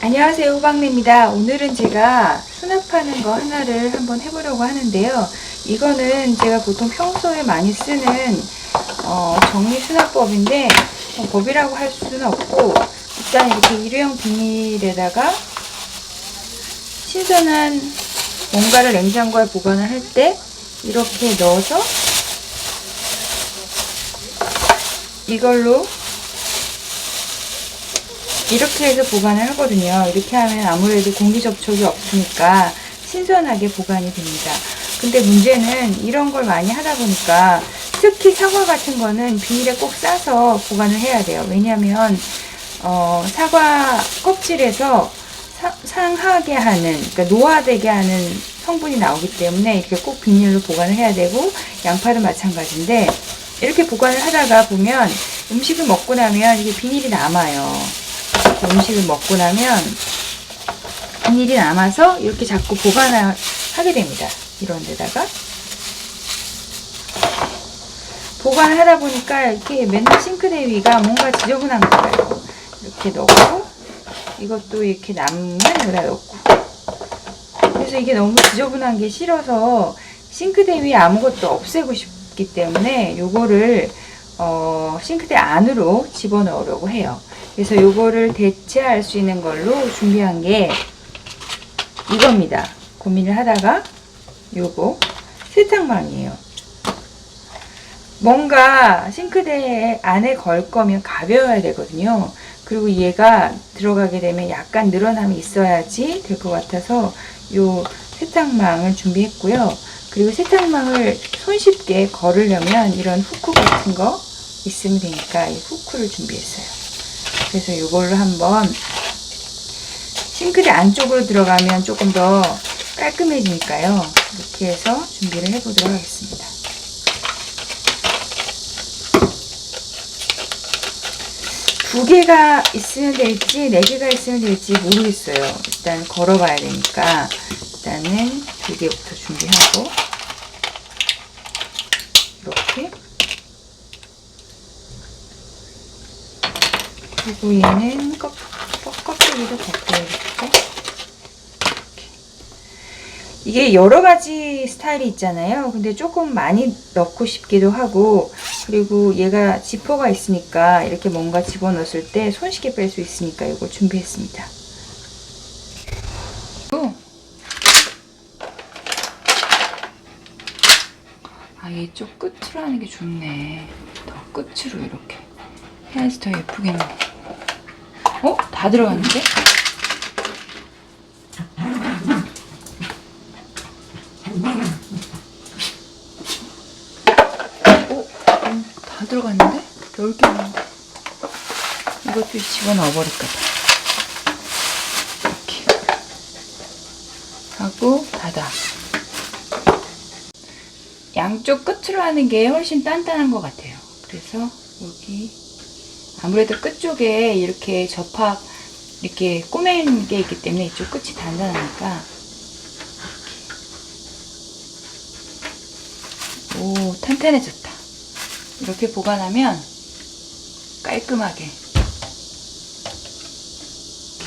안녕하세요, 호박내입니다. 오늘은 제가 수납하는 거 하나를 한번 해보려고 하는데요. 이거는 제가 보통 평소에 많이 쓰는 정리수납법인데 법이라고 할 수는 없고, 일단 이렇게 일회용 비닐에다가 신선한 뭔가를 냉장고에 보관을 할 때 이렇게 넣어서 이걸로 이렇게 해서 보관을 하거든요. 이렇게 하면 아무래도 공기 접촉이 없으니까 신선하게 보관이 됩니다. 근데 문제는 이런 걸 많이 하다 보니까 특히 사과 같은 거는 비닐에 꼭 싸서 보관을 해야 돼요. 왜냐하면 사과 껍질에서 상하게 하는, 그러니까 노화되게 하는 성분이 나오기 때문에 이렇게 꼭 비닐로 보관을 해야 되고, 양파도 마찬가지인데 이렇게 보관을 하다가 보면 음식을 먹고 나면 이게 비닐이 남아요. 음식을 먹고 나면 비닐이 남아서 이렇게 자꾸 보관을 하게 됩니다. 이런 데다가 보관을 하다 보니까 이렇게 맨날 싱크대 위가 뭔가 지저분한 거예요. 이렇게 넣고 이것도 이렇게 남으면 여기다 넣고, 그래서 이게 너무 지저분한 게 싫어서 싱크대 위에 아무것도 없애고 싶기 때문에 요거를 싱크대 안으로 집어넣으려고 해요. 그래서 요거를 대체할 수 있는 걸로 준비한 게 이겁니다. 고민을 하다가 요거 세탁망이에요. 뭔가 싱크대 안에 걸 거면 가벼워야 되거든요. 그리고 얘가 들어가게 되면 약간 늘어남이 있어야지 될 것 같아서 요 세탁망을 준비했고요. 그리고 세탁망을 손쉽게 걸으려면 이런 후크 같은 거 있으면 되니까 이 후크를 준비했어요. 그래서 이걸로 한번 싱크대 안쪽으로 들어가면 조금 더 깔끔해지니까요. 이렇게 해서 준비를 해보도록 하겠습니다. 두 개가 있으면 될지 네 개가 있으면 될지 모르겠어요. 일단 걸어봐야 되니까 일단은 두 개부터 준비하고 이렇게, 그리고 얘는 껍데기도 벗겨야겠죠. 이게 여러 가지 스타일이 있잖아요. 근데 조금 많이 넣고 싶기도 하고, 그리고 얘가 지퍼가 있으니까 이렇게 뭔가 집어넣었을 때 손쉽게 뺄 수 있으니까 이걸 준비했습니다. 이쪽 끝으로 하는 게 좋네. 더 끝으로 이렇게 해야지 더 예쁘겠네. 다 들어갔는데? 다 들어갔는데? 10개 있는데? 이것도 집어넣어 버릴까 봐. 이렇게 하고 닫아. 양쪽 끝으로 하는 게 훨씬 단단한 것 같아요. 그래서 여기 아무래도 끝쪽에 이렇게 접합 이렇게 꼬맨 게 있기 때문에 이쪽 끝이 단단하니까 오, 탄탄해졌다. 이렇게 보관하면 깔끔하게,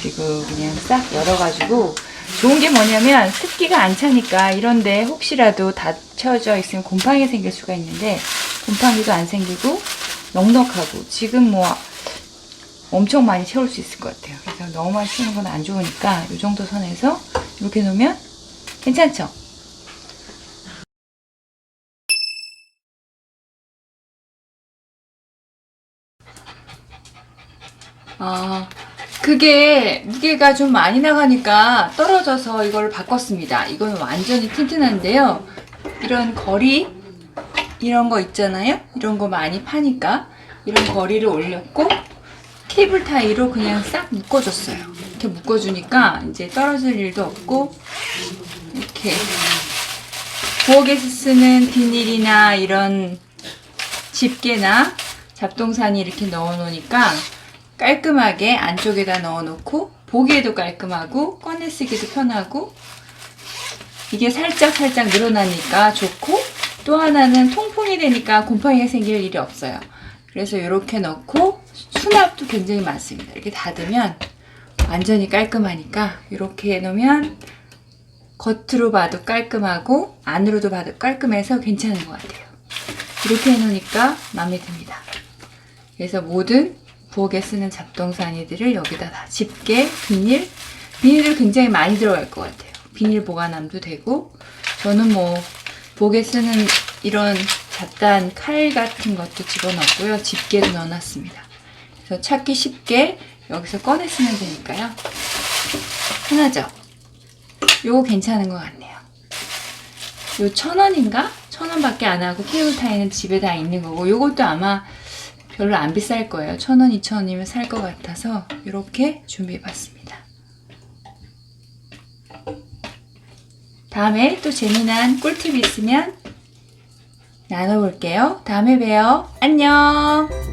그리고 그냥 싹 열어가지고, 좋은 게 뭐냐면 습기가 안 차니까 이런데 혹시라도 닫혀져 있으면 곰팡이 생길 수가 있는데 곰팡이도 안 생기고 넉넉하고, 지금 뭐 엄청 많이 채울 수 있을 것 같아요. 그래서 너무 많이 채우는 건 안 좋으니까 이 정도 선에서 이렇게 놓으면 괜찮죠? 그게 무게가 좀 많이 나가니까 떨어져서 이걸 바꿨습니다. 이건 완전히 튼튼한데요. 이런 거리, 이런 거 있잖아요. 이런 거 많이 파니까 이런 거리를 올렸고 케이블 타이로 그냥 싹 묶어줬어요. 이렇게 묶어주니까 이제 떨어질 일도 없고, 이렇게 부엌에서 쓰는 비닐이나 이런 집게나 잡동사니 이렇게 넣어 놓으니까 깔끔하게 안쪽에다 넣어 놓고 보기에도 깔끔하고 꺼내 쓰기도 편하고, 이게 살짝 늘어나니까 좋고, 또 하나는 통풍이 되니까 곰팡이가 생길 일이 없어요. 그래서 이렇게 넣고 수납도 굉장히 많습니다. 이렇게 닫으면 완전히 깔끔하니까 이렇게 해놓으면 겉으로 봐도 깔끔하고 안으로도 봐도 깔끔해서 괜찮은 것 같아요. 이렇게 해놓으니까 마음에 듭니다. 그래서 모든 부엌에 쓰는 잡동사니들을 여기다 다 집게, 비닐을 굉장히 많이 들어갈 것 같아요. 비닐 보관함도 되고, 저는 뭐 부엌에 쓰는 이런 잡다한 칼 같은 것도 집어넣고요. 집게도 넣어놨습니다. 그래서 찾기 쉽게 여기서 꺼내 쓰면 되니까요. 편하죠? 요거 괜찮은 것 같네요. 요 1,000원인가? 1,000원밖에 안 하고 케이블타이는 집에 다 있는 거고, 요것도 아마 별로 안 비쌀 거예요. 1,000원, 2,000원이면 살 것 같아서 이렇게 준비해봤습니다. 다음에 또 재미난 꿀팁이 있으면 나눠볼게요. 다음에 봬요. 안녕!